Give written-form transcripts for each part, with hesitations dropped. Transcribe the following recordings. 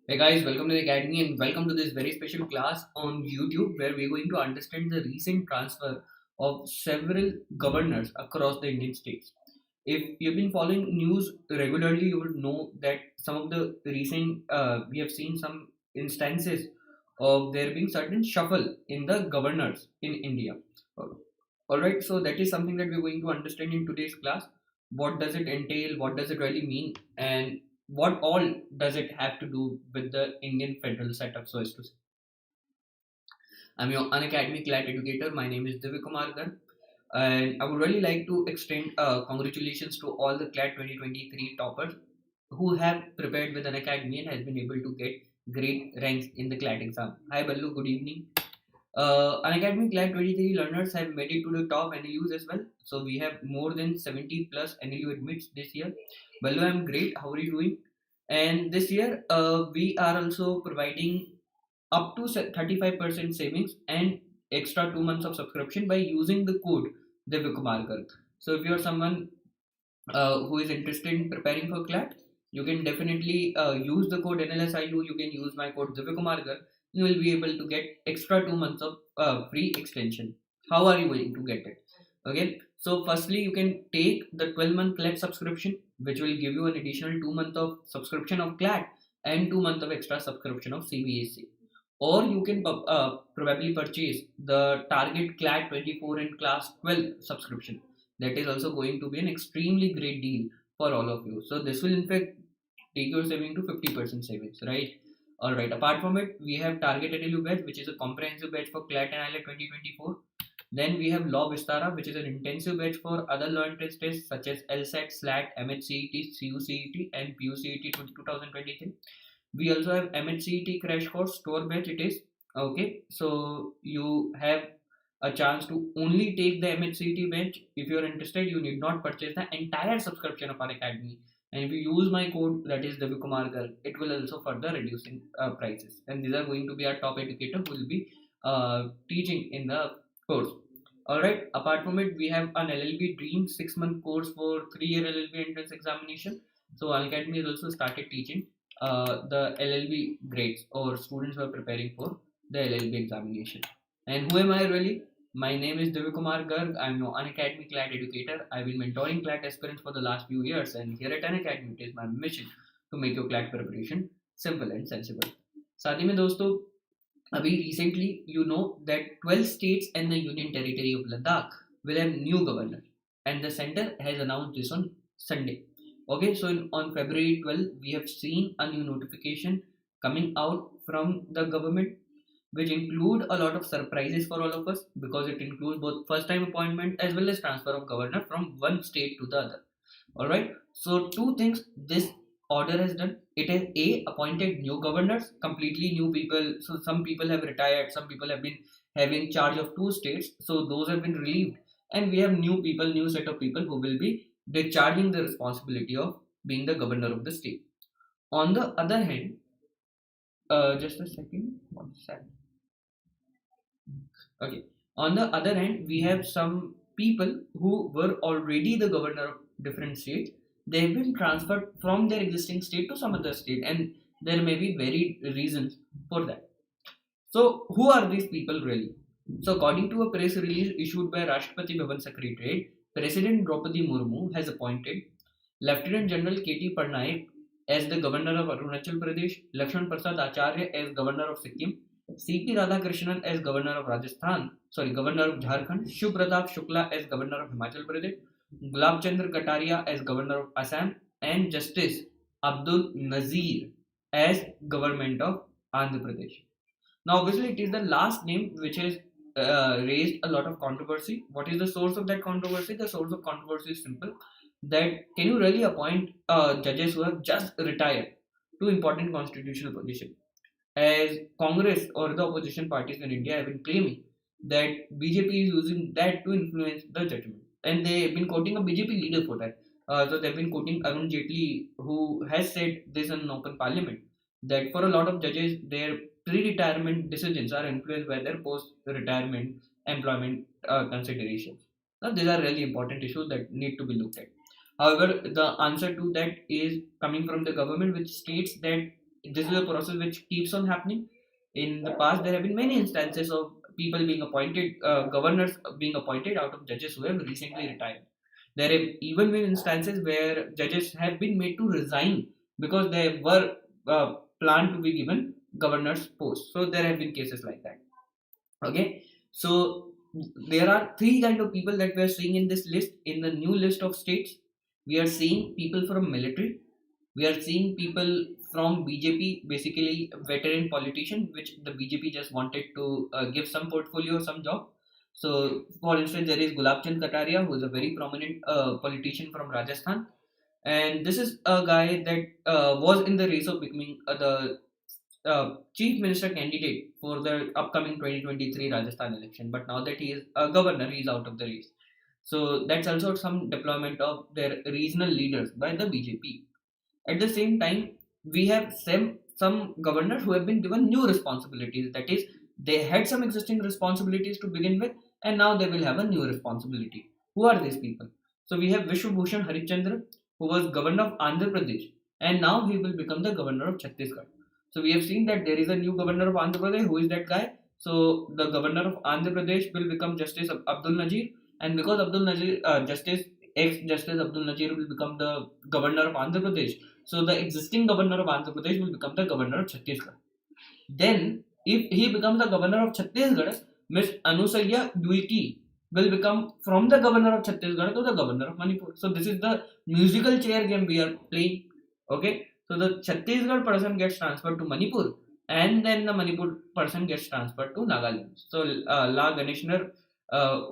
Hey guys, welcome to the Academy and welcome to this very special class on YouTube where we're going to understand the recent transfer of several governors across the Indian states. If you've been following news regularly, you would know that some of the we have seen some instances of there being certain shuffle in the governors in India. Alright, so that is something that we're going to understand in today's class. What does it entail? What does it really mean? And what all does it have to do with the Indian federal setup, so as to say. I'm your Unacademy CLAT educator. My name is Divya Kumar Garg, and I would really like to extend congratulations to all the CLAT 2023 toppers who have prepared with Unacademy and has been able to get great ranks in the CLAT exam. Hi Ballu, good evening. Unacademy CLAT 23 learners have made it to the top NLUs as well. So we have more than 70 plus NLU admits this year. Ballu, I'm great. How are you doing? And this year, we are also providing up to 35% savings and extra 2 months of subscription by using the code Divya Kumar Garg. So if you're someone who is interested in preparing for CLAT, you can definitely use the code NLSIU. You can use my code Divya Kumar Garg. You will be able to get extra 2 months of free extension. How are you going to get it? Okay, so firstly, you can take the 12-month CLAT subscription, which will give you an additional 2 month of subscription of CLAT and 2 months of extra subscription of CBSE. Or you can probably purchase the Target CLAT 24 and Class 12 subscription. That is also going to be an extremely great deal for all of you. So this will in fact take your saving to 50% savings, right? Alright, apart from it, we have Target ATLU batch, which is a comprehensive batch for CLAT and AILET 2024. Then we have Law Vistara, which is an intensive batch for other learned tests such as LSAT, SLAT, MHCET, CUCET, and PUCET 2023. We also have MHCET crash course store batch. It is okay. So you have a chance to only take the MHCET batch. If you are interested, you need not purchase the entire subscription of our academy. And if you use my code, that is Divya Kumar Garg, it will also further reducing prices. And these are going to be our top educator who will be teaching in the course. Alright, apart from it, we have an LLB Dream 6-month course for 3-year LLB entrance examination. So Unacademy has also started teaching the LLB grades or students who are preparing for the LLB examination. And who am I really? My name is Divya Kumar Garg. I'm an Unacademy CLAT educator. I've been mentoring CLAT aspirants for the last few years, and here at Unacademy, it is my mission to make your CLAT preparation simple and sensible. साथ ही में दोस्तों अभी recently you know that 12 states and the Union Territory of Ladakh will have new governor, and the center has announced this on Sunday. Okay, so on February 12, we have seen a new notification coming out from the government, which include a lot of surprises for all of us because it includes both first-time appointment as well as transfer of governor from one state to the other. All right, so two things this order has done. It has appointed new governors, completely new people. So some people have retired, some people have been having charge of two states, so those have been relieved, and we have new people, new set of people who will be discharging the responsibility of being the governor of the state. On the other hand, just a second, 1 second. Okay. On the other hand, we have some people who were already the governor of different states. They have been transferred from their existing state to some other state, and there may be varied reasons for that. So, who are these people really? So, according to a press release issued by Rashtrapati Bhavan Secretariat, President Draupadi Murmu has appointed Lieutenant General K.T. Parnaik as the governor of Arunachal Pradesh, Lakshman Prasad Acharya as governor of Sikkim, C.P. Radhakrishnan as governor of governor of Jharkhand, Shubh Pratap Shukla as governor of Himachal Pradesh, Gulab Chandra Kataria as governor of Assam, and Justice Abdul Nazir as government of Andhra Pradesh. Now, obviously, it is the last name which has raised a lot of controversy. What is the source of that controversy? The source of controversy is simple. That can you really appoint judges who have just retired to important constitutional position? As Congress or the opposition parties in India have been claiming that BJP is using that to influence the judgment, and they have been quoting a BJP leader for that. So they've been quoting Arun Jaitley, who has said this in an open parliament, that for a lot of judges, their pre-retirement decisions are influenced by their post-retirement employment considerations. Now, these are really important issues that need to be looked at. However, the answer to that is coming from the government, which states that this is a process which keeps on happening. In the past, there have been many instances of people being appointed, governors being appointed out of judges who have recently retired. There have even been instances where judges have been made to resign because they were planned to be given governor's post. So there have been cases like that. Okay, so there are three kind of people that we are seeing in this list. In the new list of states, we are seeing people from military, we are seeing people from BJP, basically veteran politician, which the BJP just wanted to give some portfolio, some job. So, for instance, there is Gulab Chand Kataria, who is a very prominent politician from Rajasthan, and this is a guy that was in the race of becoming the chief minister candidate for the upcoming 2023 Rajasthan election. But now that he is a governor, he is out of the race. So that's also some deployment of their regional leaders by the BJP. At the same time, we have some governors who have been given new responsibilities. That is, they had some existing responsibilities to begin with, and now they will have a new responsibility. Who are these people? So we have Vishwabhushan Harishchandra, who was governor of Andhra Pradesh, and now he will become the governor of Chhattisgarh. So we have seen that there is a new governor of Andhra Pradesh. Who is that guy? So the governor of Andhra Pradesh will become Justice Abdul Nazir, and because Abdul Nazir, ex-Justice Abdul Nazir will become the governor of Andhra Pradesh, so the existing governor of Andhra Pradesh will become the governor of Chhattisgarh. Then, if he becomes the governor of Chhattisgarh, Miss Anusaiya Duiti will become from the governor of Chhattisgarh to the governor of Manipur. So this is the musical chair game we are playing. Okay, so the Chhattisgarh person gets transferred to Manipur, and then the Manipur person gets transferred to Nagaland. So La Ganeshnar,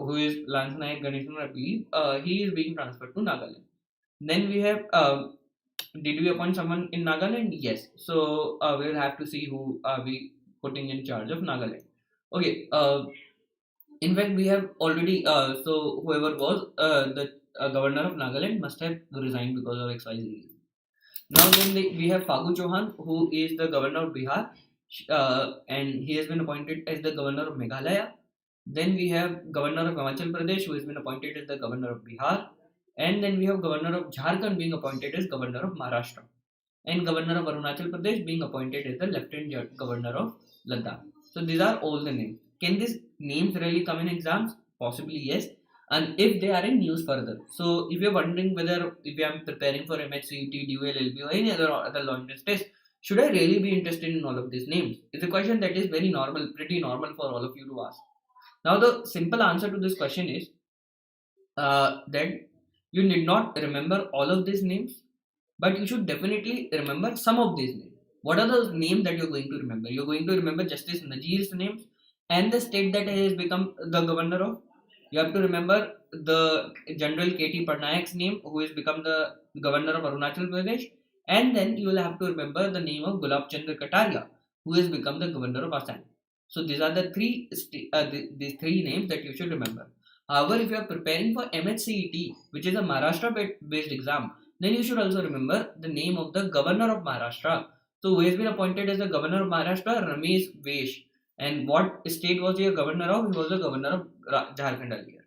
who is Lance Nayak Ganeshnar, I believe, he is being transferred to Nagaland. Then we have, did we appoint someone in Nagaland? Yes. So we will have to see who are we putting in charge of Nagaland. Okay. In fact, we have already, so whoever was the governor of Nagaland must have resigned because of XYZ reason. Now then we have Fagu Chauhan, who is the governor of Bihar, and he has been appointed as the governor of Meghalaya. Then we have governor of Himachal Pradesh, who has been appointed as the governor of Bihar. And then we have governor of Jharkhand being appointed as governor of Maharashtra. And governor of Arunachal Pradesh being appointed as the lieutenant governor of Ladakh. So these are all the names. Can these names really come in exams? Possibly yes. And if they are in news further. So if you're wondering whether if I'm preparing for MHCET, DUL, LB or any other law entrance test, should I really be interested in all of these names? It's a question that is very normal, pretty normal for all of you to ask. Now the simple answer to this question is that you need not remember all of these names, but you should definitely remember some of these names. What are those names that you're going to remember? You're going to remember Justice Nazir's names and the state that he has become the governor of. You have to remember the General K.T. Patnaik's name, who has become the governor of Arunachal Pradesh, and then you will have to remember the name of Gulab Chandra Kataria, who has become the governor of Assam. So these are the these three names that you should remember. However, if you are preparing for MHCET, which is a Maharashtra-based exam, then you should also remember the name of the governor of Maharashtra. So, who has been appointed as the governor of Maharashtra? Ramesh Vesh. And what state was he a governor of? He was the governor of Jharkhand earlier.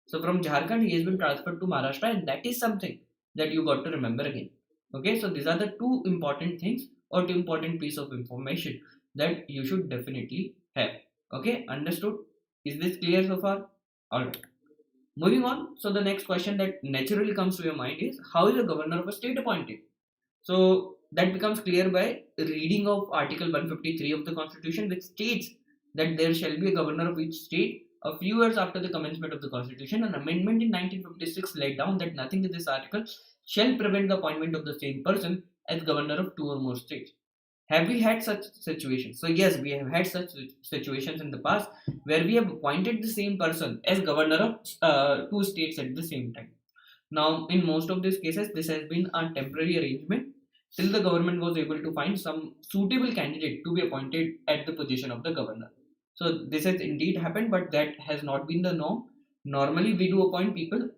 So, from Jharkhand, he has been transferred to Maharashtra, and that is something that you got to remember again. Okay, so these are the two important things or two important piece of information that you should definitely have. Okay, understood? Is this clear so far? Alright. Moving on, so the next question that naturally comes to your mind is, how is a governor of a state appointed? So that becomes clear by reading of Article 153 of the Constitution, which states that there shall be a governor of each state. A few years after the commencement of the Constitution, an amendment in 1956 laid down that nothing in this article shall prevent the appointment of the same person as governor of two or more states. Have we had such situations? So yes, we have had such situations in the past where we have appointed the same person as governor of two states at the same time. Now, in most of these cases, this has been a temporary arrangement till the government was able to find some suitable candidate to be appointed at the position of the governor. So this has indeed happened, but that has not been the norm. Normally, we do appoint people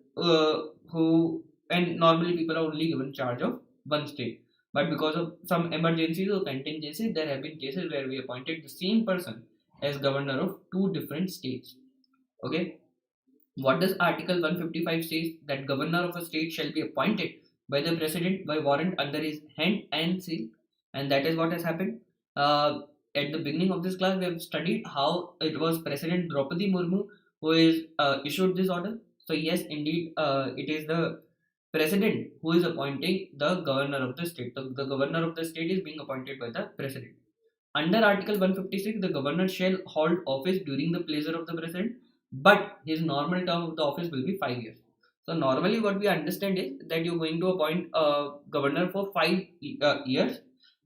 normally people are only given charge of one state. But because of some emergencies or contingencies, there have been cases where we appointed the same person as governor of two different states. Okay. What does Article 155 says? That governor of a state shall be appointed by the president by warrant under his hand and seal. and that is what has happened. At the beginning of this class, we have studied how it was President Draupadi Murmu who is issued this order. So yes, indeed, it is the president who is appointing the governor of the state. The governor of the state is being appointed by the president. Under Article 156, the governor shall hold office during the pleasure of the president, but his normal term of the office will be 5 years. So normally, what we understand is that you're going to appoint a governor for 5 years,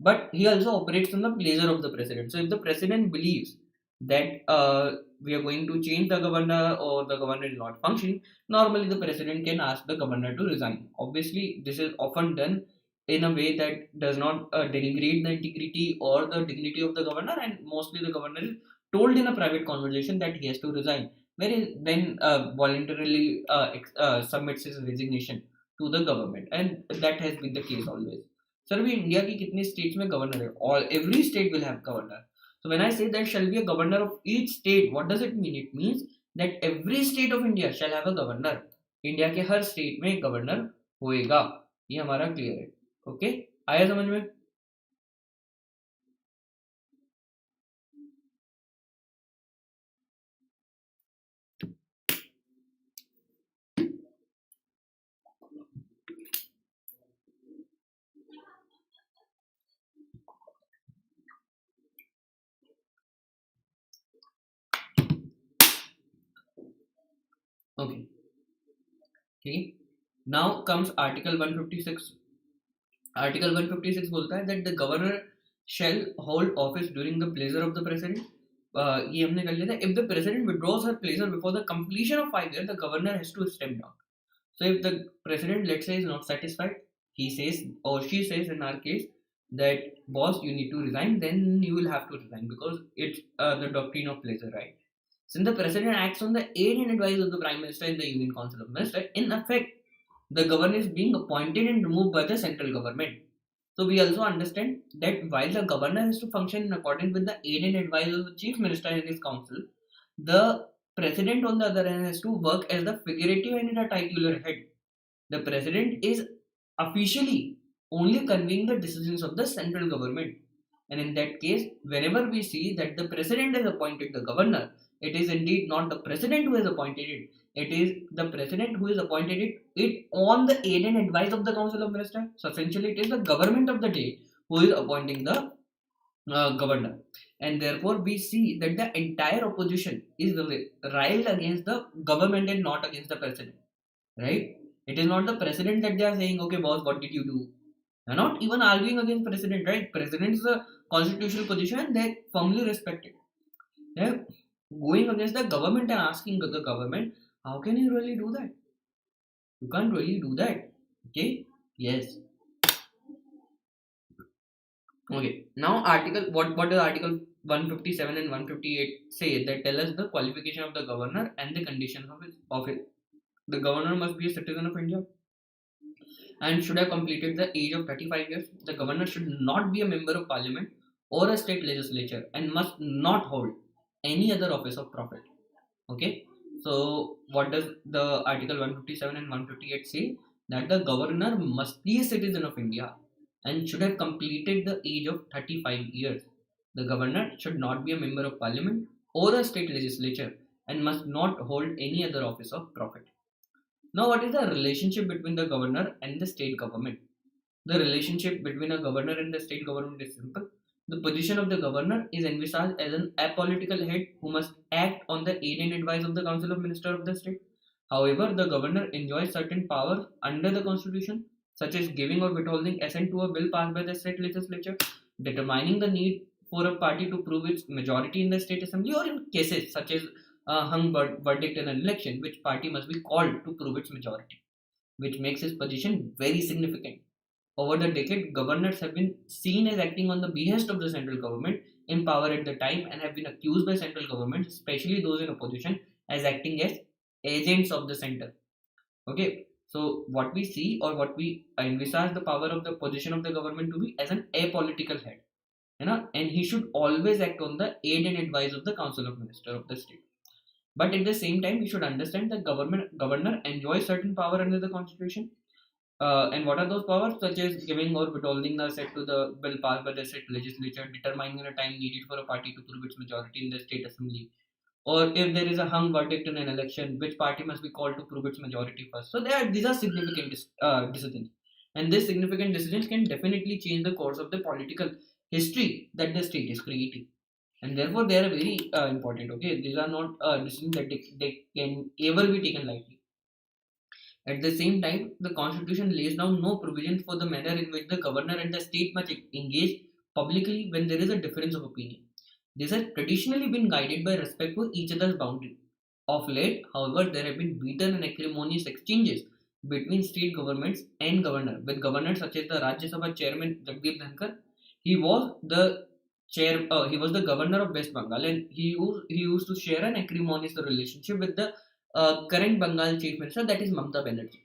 but he also operates on the pleasure of the president. So if the president believes that we are going to change the governor or the governor is not functioning, normally the president can ask the governor to resign. Obviously, this is often done in a way that does not denigrate the integrity or the dignity of the governor, and mostly the governor is told in a private conversation that he has to resign, where he then voluntarily submits his resignation to the government, and that has been the case always. Sir, अभी India की कितने states में governor है? All every state will have governor. So when I say that shall be a governor of each state, what does it mean? It means that every state of India shall have a governor. India के हर state में governor होएगा, ये हमारा clear है. Okay, आया समझ में? Okay. Okay. Now comes Article 156. Article 156 बोलता है that the governor shall hold office during the pleasure of the president. ये हमने कर लिया था. If the president withdraws her pleasure before the completion of 5 years, the governor has to step down. So if the president, let's say, is not satisfied, he says or she says in our case that boss, you need to resign, then you will have to resign because it's the doctrine of pleasure, right? Since the president acts on the aid and advice of the prime minister in the Union Council of Ministers, in effect, the governor is being appointed and removed by the central government. So we also understand that while the governor has to function in accordance with the aid and advice of the chief minister and his council, the president on the other hand has to work as the figurative and the titular head. The president is officially only conveying the decisions of the central government. And in that case, whenever we see that the president has appointed the governor, it is indeed not the president who has appointed it. It is the president who has appointed it on the aid and advice of the Council of Ministers. So essentially, it is the government of the day who is appointing the governor. And therefore, we see that the entire opposition is riled against the government and not against the president. Right? It is not the president that they are saying, okay, boss, what did you do? They're not even arguing against president, right? President is a constitutional position and they firmly respect it. They're going against the government and asking the government, how can you really do that? You can't really do that. Okay? Yes. Okay. Now what does Article 157 and 158 say that tell us the qualification of the governor and the conditions of his office. The governor must be a citizen of India and should have completed the age of 35 years. The governor should not be a member of parliament or a state legislature and must not hold any other office of profit. Okay, so what does the Article 157 and 158 say? That the governor must be a citizen of India and should have completed the age of 35 years. The governor should not be a member of parliament or a state legislature and must not hold any other office of profit. Now, what is the relationship between the governor and the state government? The relationship between a governor and the state government is simple. The position of the governor is envisaged as an apolitical head who must act on the aid and advice of the Council of Ministers of the state. However, the governor enjoys certain powers under the constitution, such as giving or withholding assent to a bill passed by the state legislature, determining the need for a party to prove its majority in the state assembly, or in cases such as hung verdict in an election, which party must be called to prove its majority, which makes his position very significant. Over the decade, governors have been seen as acting on the behest of the central government in power at the time and have been accused by central government, especially those in opposition, as acting as agents of the center. Okay, so what we see or what we envisage the power of the position of the government to be as an apolitical head, and he should always act on the aid and advice of the Council of Ministers of the state. But at the same time, we should understand that governor enjoys certain power under the constitution. And what are those powers? Such as giving or withholding the assent to the bill passed by the state legislature, determining the time needed for a party to prove its majority in the state assembly, or if there is a hung verdict in an election, which party must be called to prove its majority first. So these are significant decisions, and these significant decisions can definitely change the course of the political history that the state is creating, and therefore they are very important. Okay, these are not decisions that they can ever be taken lightly. At the same time, the constitution lays down no provision for the manner in which the governor and the state must engage publicly when there is a difference of opinion. These have traditionally been guided by respect for each other's boundary. Of late, however, there have been bitter and acrimonious exchanges between state governments and governor, with governors such as the Rajya Sabha chairman Jagdeep Dhankar. He was the he was the governor of West Bengal, and he used to share an acrimonious relationship with the current Bengal chief minister, that is Mamata Banerjee.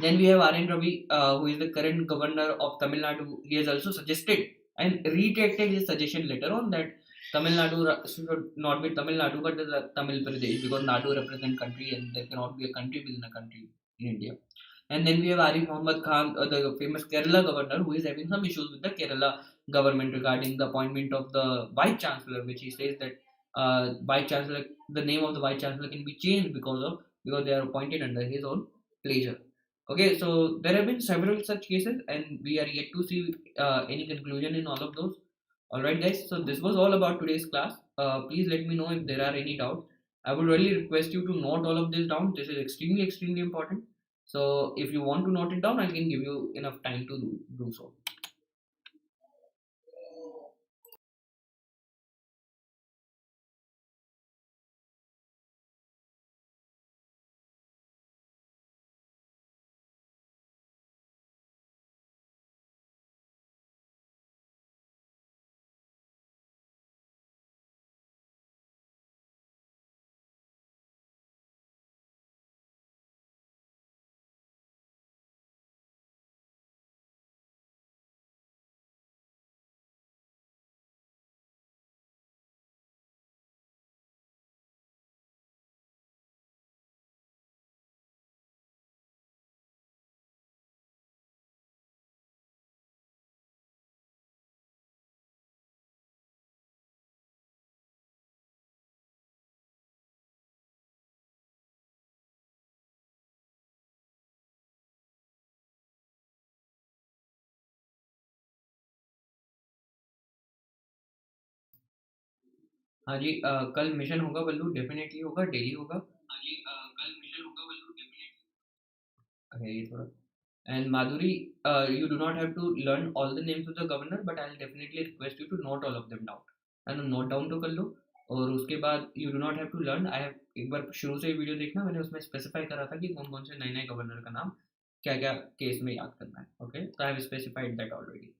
Then we have R.N. Ravi, who is the current governor of Tamil Nadu. He has also suggested and retracted his suggestion later on that Tamil Nadu should not be Tamil Nadu but the Tamil Pradesh, because Nadu represents country and there cannot be a country within a country in India. And then we have Arif Muhammad Khan, the famous Kerala governor, who is having some issues with the Kerala government regarding the appointment of the Vice Chancellor, which he says that Vice Chancellor, the name of the Vice Chancellor can be changed because they are appointed under his own pleasure. Okay, so there have been several such cases, and we are yet to see any conclusion in all of those. Alright, guys, so this was all about today's class. Please let me know if there are any doubts. I would really request you to note all of this down. This is extremely, extremely important. So, if you want to note it down, I can give you enough time to do so. हाँ जी, कल mission होगा बल्लू, definitely होगा, daily होगा। हाँ जी, कल mission होगा बल्लू, definitely. Okay, ये थोड़ा and Madhuri, you do not have to learn all the names of the governor, but I'll definitely request you to note all of them down. And note down तो कर लो, और उसके बाद you do not have to learn. I have एक बार शुरू से video देखना, मैंने उसमें स्पेसिफाई करा था कि कौन कौन से नए नए गवर्नर का नाम क्या क्या केस में याद करना है. Okay, so I have specified that already.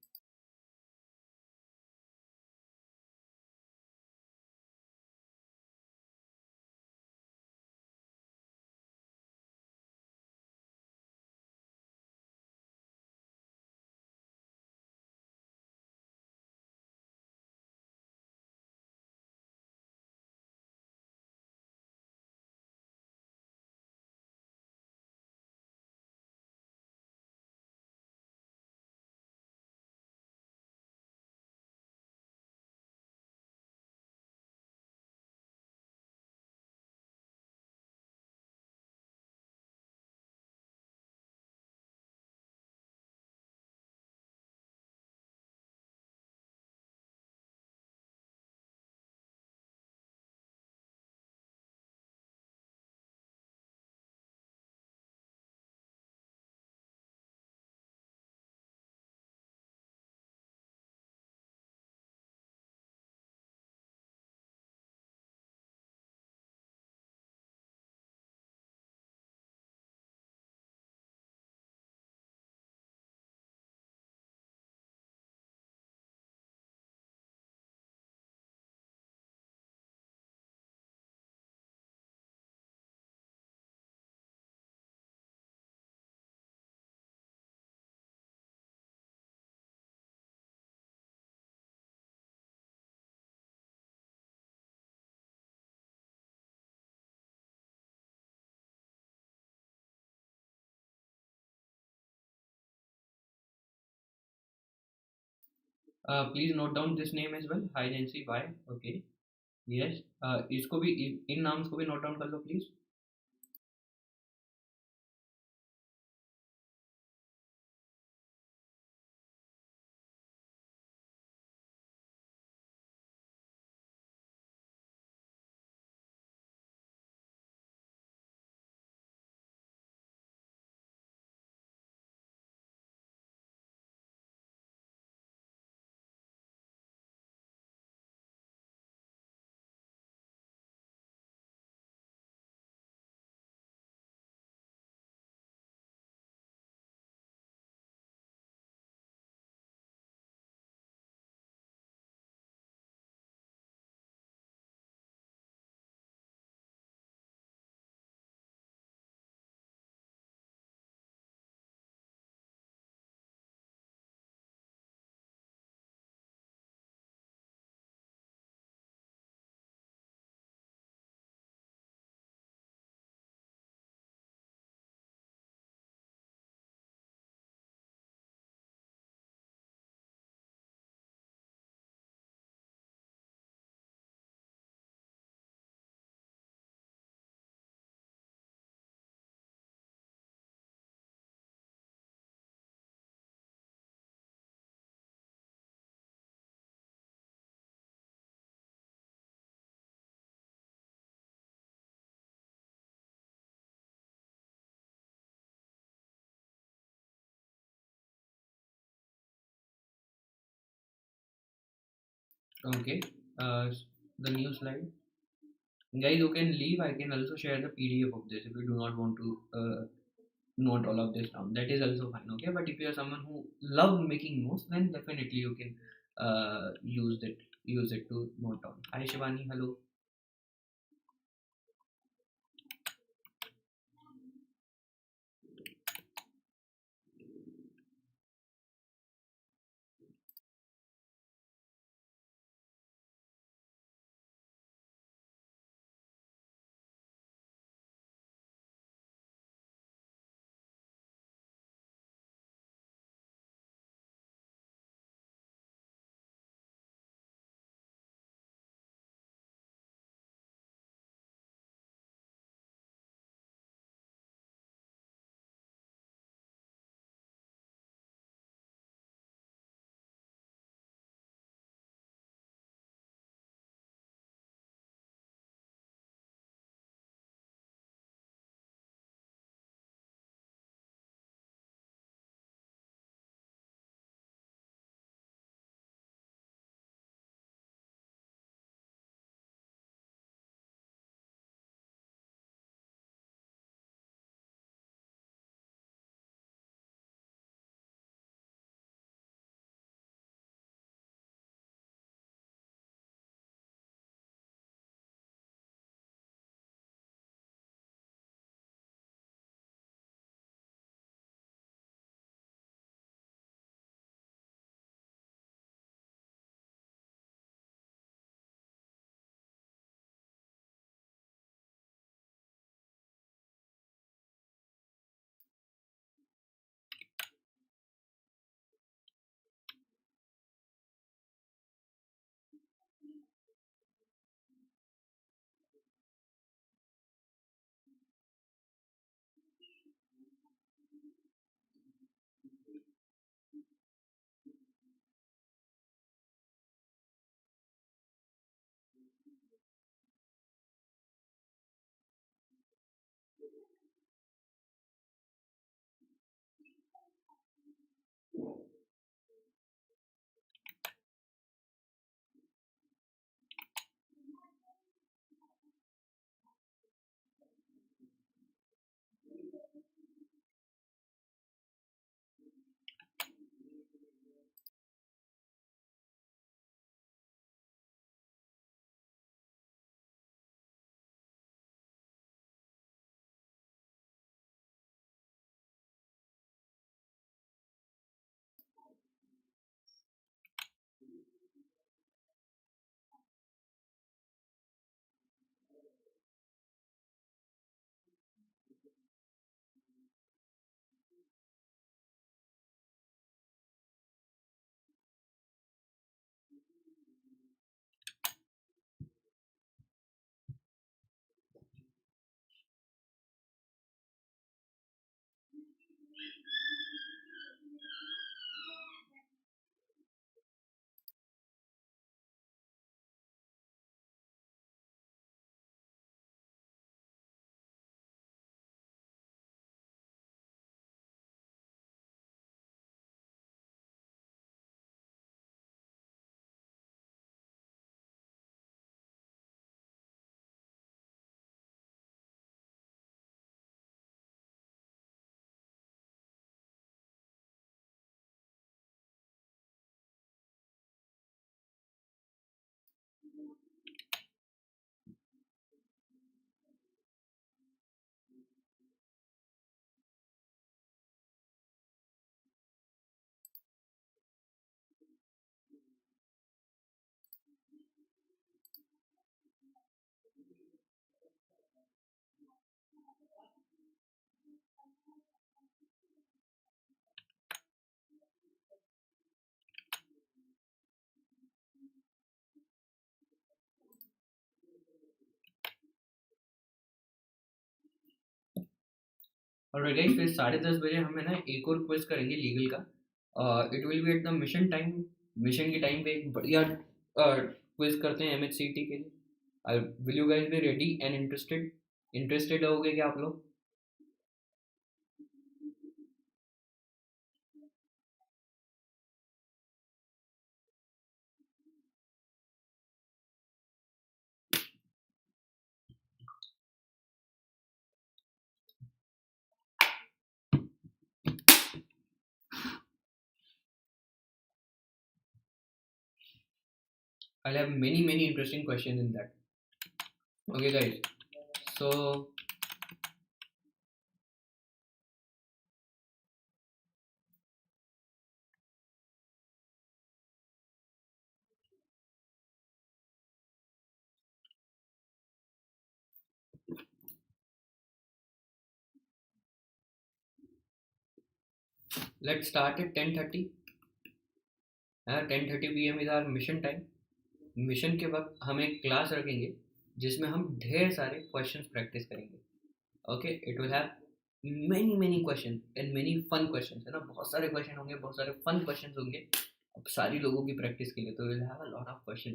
Please note down this name as well. Hi Nancy, bye. Okay. Yes. इसको भी इन नाम्स को भी note down कर लो please. Okay. Uh, the new slide. Guys, you can leave. I can also share the PDF of this if you do not want to note all of this down. That is also fine. Okay. But if you are someone who love making notes, then definitely you can use it to note down. Hi Shivani. Hello. और guys फिर 10:30 बजे हमें ना एक और quiz करेंगे legal का। It will be at the mission time. Mission के टाइम पे एक बढ़िया क्विज करते हैं MHCET के लिए। Will you guys be ready and interested? Interested होगे क्या आप लोग? I'll have many interesting questions in that. Okay, guys. So let's start at 10:30. 10:30 PM is our mission time. Mission के वक्त हम एक क्लास रखेंगे जिसमें हम ढेर सारे क्वेश्चंस प्रैक्टिस करेंगे। Okay, it will have many question and many fun question, है ना। बहुत सारे क्वेश्चन होंगे, बहुत सारे फन क्वेश्चन होंगे अब सारी लोगों की प्रैक्टिस के लिए। तो will have a lot of question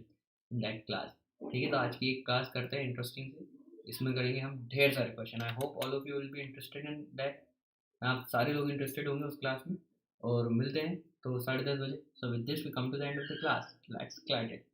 in that class. ठीक है, तो आज की एक क्लास करते हैं इंटरेस्टिंग से। इसमें करेंगे हम ढेर सारे question. I hope all of you will be interested in that. आप सारे लोग इंटरेस्टेड होंगे उस क्लास में। और मिलते हैं तो 10:30 बजे। So with this we come to the end of the class. Let's CLAT it.